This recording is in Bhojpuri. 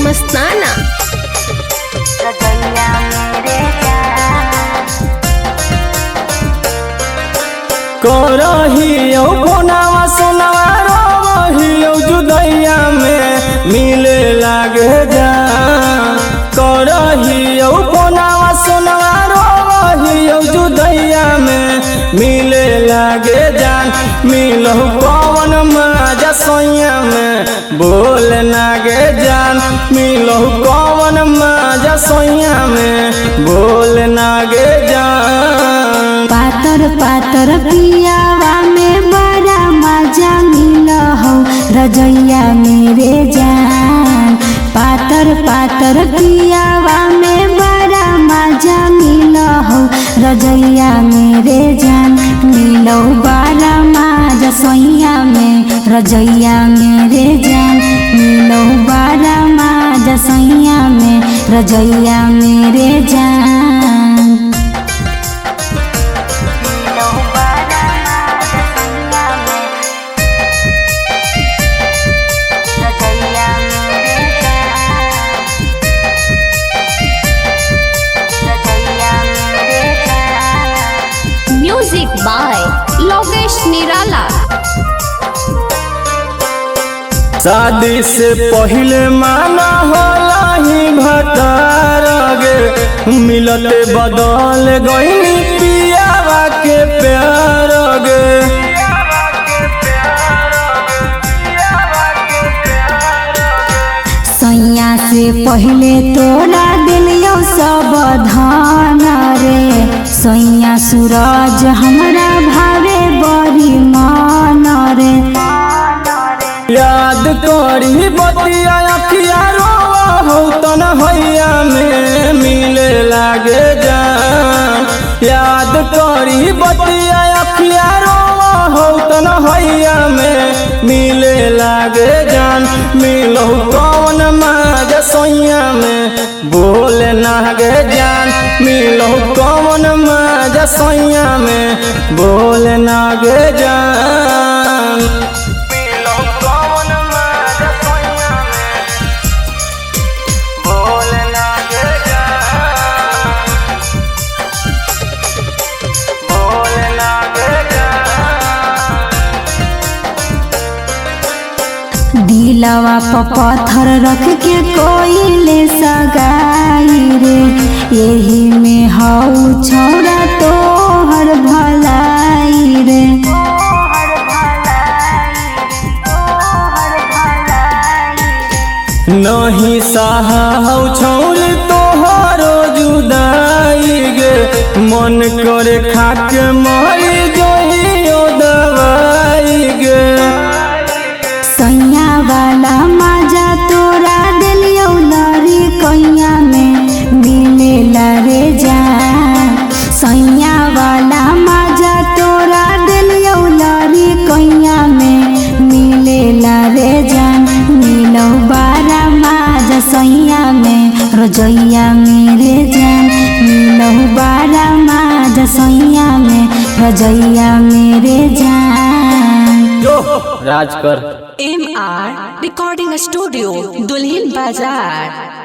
मस्ताना। करहियो फोनावा सोनावा रहियो जुदैया में मिले लागे जान। करहियो फोनावा सोनावा रहियो जुदैया में मिले लागे जान। मिलहु कौन मजा सोइया में बोल नागे जान। मिलहु कौन मजा सोइया में बोल नागे जान। पातर पातर पियावा में बड़ा मजा मिलहु रजैया मेरे जान। पातर पातर पियावा में बड़ा मजा मिलहु रजैया मेरे जान। मिलो बड़ा मजा सोइया में रजैया मेरे जान। मिलो बड़ा मजा सोइया में रजैया मेरे जान। म्यूजिक बाय लोकेश निराला। शादी से पहले माना होला ही भतार गे। मिलते बदल गईनी पियावा के प्यार गे। सैया से पहले तोरा दिलियो सब धान रे। सैया सूरज हमरा भावे बड़ी मान रे। याद करी बतिया अखिया रोवा हो तन्हैया में मिले लागे जान। याद करी बतिया अखिया रोवा हो तन्हैया में मिले लागे जान। मिलहु कौन मजा सोइया में बोल नागे जान। मिलहु कौन मजा सोइया में बोल नागे जान। दिलवा पर पत्थर रख के कोइले सगाई रे। यही में हऊ छौरा तोहर भलाई रे। नहीं सहाऊ छौरी तोहरो जुदाई गे। मन करे खाके मरी जइयो दवाई गे। सैया वाला मजा तोरा दिलियो लरी कैया में मिलेला रे जान। सैया वाला मजा तोरा दिलियो लरी कैया में मिलेला रे जान। मिलो बारा मजा सैया में रजैया मेरे जान। मिलो बारा मजा सैया में रजैया मेरे जान। जो राज कर। MR रिकॉर्डिंग स्टूडियो दुल्हिन बाजार।